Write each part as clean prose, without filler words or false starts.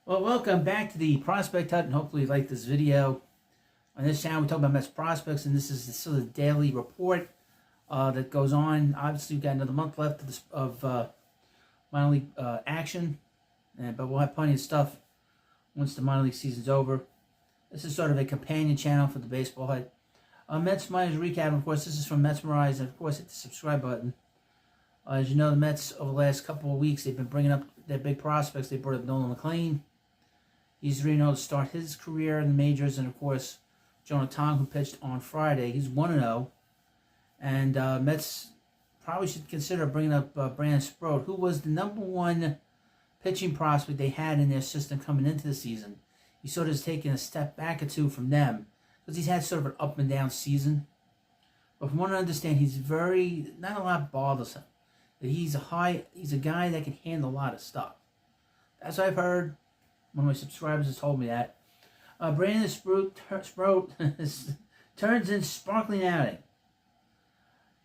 Well, welcome back to the Prospect Hut, and hopefully you like this video. On this channel, we talk about Mets prospects, and this is the sort of daily report that goes on. Obviously, we've got another month left of minor league action, but we'll have plenty of stuff once the minor league season's over. This is sort of a companion channel for the Baseball Hut. Mets minors recap, of course, this is from Metsmerize, and of course, hit the subscribe button. As you know, the Mets, over the last couple of weeks, they've been bringing up their big prospects. They brought up Nolan McLean. He's ready to start his career in the majors. And, of course, Jonah, Tong, who pitched on Friday. He's 1-0. And Mets probably should consider bringing up Brandon Sproat, who was the #1 pitching prospect they had in their system coming into the season. He sort of has taken a step back or two from them because he's had sort of an up and down season. But from what I understand, he's not a lot bothers him. He's a guy that can handle a lot of stuff. That's what I've heard. One of my subscribers has told me that. Brandon Sproat turns in sparkling outing.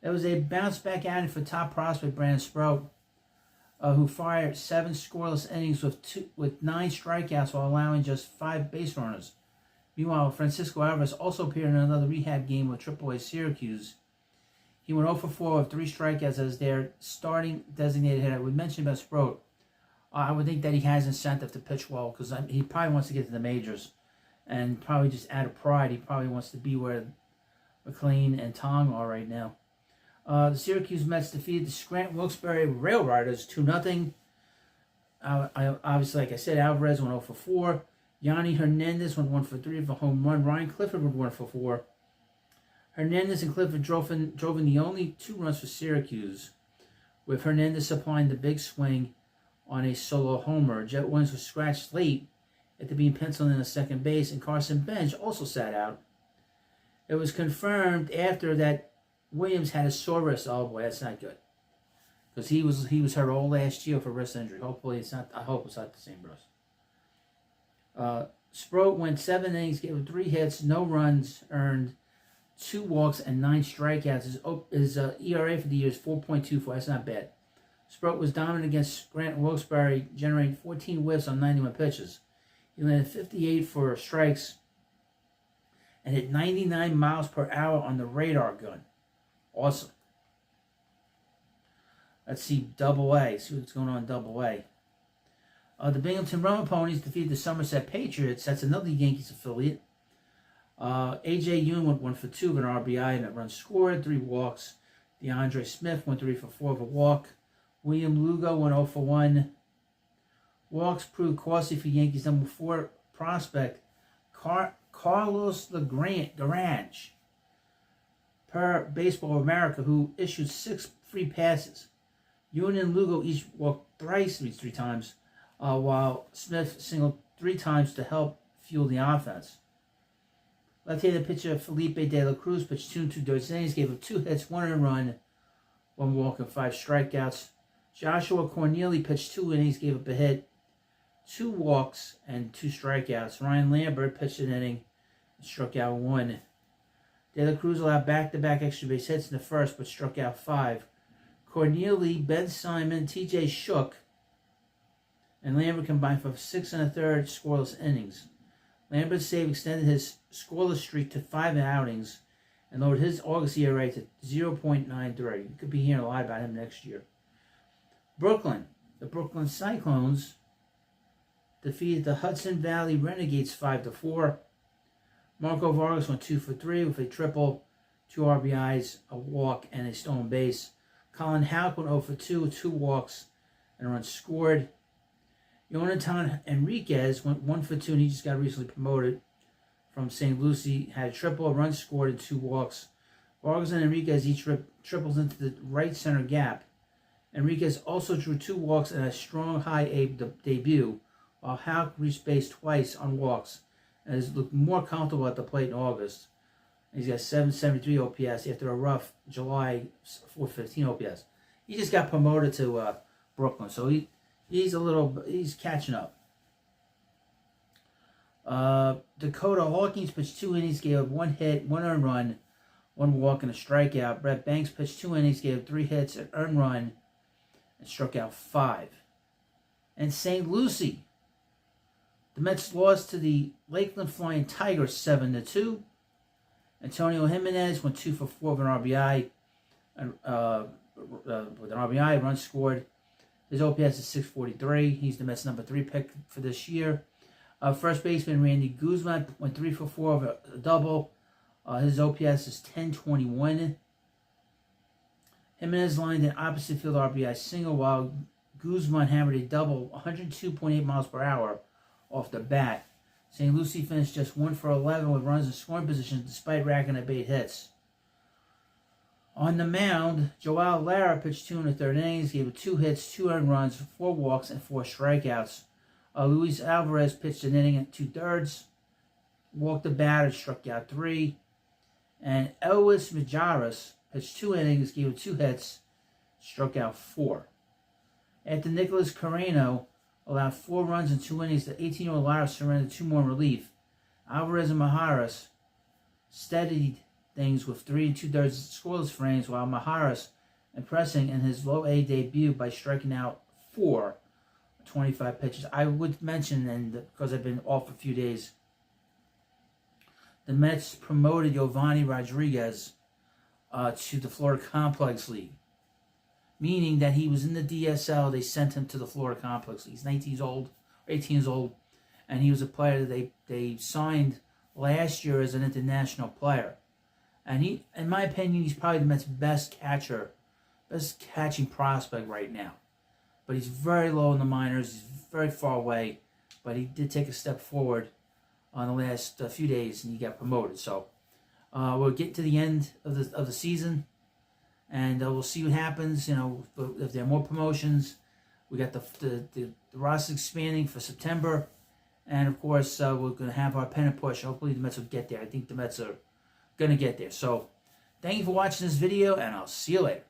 It was a bounce-back outing for top prospect Brandon Sproat, who fired 7 scoreless innings with 9 strikeouts while allowing just 5 base runners. Meanwhile, Francisco Alvarez also appeared in another rehab game with AAA Syracuse. He went 0 for 4 with 3 strikeouts as their starting designated hitter. We mentioned about Sproat. I would think that he has incentive to pitch well because he probably wants to get to the majors. And probably just out of pride, he probably wants to be where McLean and Tong are right now. The Syracuse Mets defeated the Scranton Wilkes-Barre Rail Riders 2-0. Obviously, like I said, Alvarez went 0 for 4. Yanni Hernandez went 1 for 3 of a home run. Ryan Clifford went 1 for 4. Hernandez and Clifford drove in the only 2 runs for Syracuse, with Hernandez supplying the big swing on a solo homer. Jet Williams was scratched late after being penciled in at second base, and Carson Bench also sat out. It was confirmed after that Williams had a sore wrist. Oh boy, that's not good, because he was hurt all last year for wrist injury. Hopefully it's not. I hope it's not the same wrist. Sproat went 7 innings, gave him 3 hits, no runs earned, 2 walks, and 9 strikeouts. His ERA for the year is 4.24. That's not bad. Sproat was dominant against Scranton Wilkes-Barre, generating 14 whiffs on 91 pitches. He landed 58 for strikes and hit 99 miles per hour on the radar gun. Awesome. Let's see Double-A. See what's going on in Double-A. The Binghamton Rumble Ponies defeated the Somerset Patriots. That's another Yankees affiliate. A.J. Yoon went 1 for 2 with an RBI and a run scored, 3 walks. DeAndre Smith went 3 for 4 with a walk. William Lugo went 0 for 1. Walks proved costly for Yankees #4 prospect Carlos Garage, per Baseball America, who issued 6 free passes. Yoon and Lugo each walked three times, while Smith singled 3 times to help fuel the offense. Left-handed pitcher Felipe De La Cruz pitched 2 innings, gave up 2 hits, 1 earned run, 1 walk, and 5 strikeouts. Joshua Corneli pitched 2 innings, gave up a hit, 2 walks, and 2 strikeouts. Ryan Lambert pitched an inning and struck out 1. De La Cruz allowed back-to-back extra base hits in the first, but struck out 5. Corneli, Ben Simon, T.J. Shook, and Lambert combined for 6 1/3 scoreless innings. Lambert's save extended his scoreless streak to 5 outings and lowered his August ERA to 0.93. You could be hearing a lot about him next year. Brooklyn. The Brooklyn Cyclones defeated the Hudson Valley Renegades 5-4. Marco Vargas went 2 for 3 with a triple, 2 RBIs, a walk, and a stolen base. Colin Houck went 0 for 2 with 2 walks and a run scored. Jonathan Enriquez went 1 for 2, and he just got recently promoted from St. Lucie. Had a triple, a run scored, and 2 walks. Vargas and Enriquez each triples into the right center gap. Enriquez also drew 2 walks and a strong high A debut, while Houck reached base twice on walks and has looked more comfortable at the plate in August. He's got 773 OPS after a rough July 415 OPS. He just got promoted to Brooklyn, so he's catching up. Dakota Hawkins pitched 2 innings, gave up 1 hit, 1 earned run, 1 walk, and a strikeout. Brett Banks pitched 2 innings, gave up 3 hits, an earned run, and struck out 5. And St. Lucie The Mets lost to the Lakeland Flying Tigers 7-2. Antonio Jimenez went 2 for 4 with an RBI. With an RBI, runs scored. His OPS is 643. He's the Mets' number 3 pick for this year. First baseman Randy Guzman went 3 for 4 with a double. His OPS is 1021. Jimenez lined an opposite field RBI single, while Guzman hammered a double, 102.8 miles per hour off the bat. St. Lucie finished just 1 for 11 with runs in scoring position despite racking up 8 hits. On the mound, Joel Lara pitched 2 1/3 innings, gave 2 hits, 2 earned runs, 4 walks, and 4 strikeouts. Luis Alvarez pitched an inning at 2/3, walked the batter, struck out 3. And Elvis Majaras pitched 2 innings, gave 2 hits, struck out 4. After Nicholas Carreno allowed 4 runs in 2 innings, the 18-year-old Lara surrendered 2 more in relief. Alvarez and Majaras steadied things with 3 2/3 scoreless frames, while Majaras impressing in his low A debut by striking out 4 25 pitches. I would mention, and because I've been off a few days, the Mets promoted Giovanni Rodriguez to the Florida Complex League, meaning that he was in the DSL. They sent him to the Florida Complex League. He's 19 years old, 18 years old, and he was a player that they signed last year as an international player. And he, in my opinion, he's probably the Mets' best catching prospect right now. But he's very low in the minors. He's very far away. But he did take a step forward on the last few days, and he got promoted. So we'll get to the end of the season, and we'll see what happens. You know, if there are more promotions, we got the roster expanding for September, and of course we're going to have our pennant push. Hopefully the Mets will get there. I think the Mets are going to get there. So thank you for watching this video, and I'll see you later.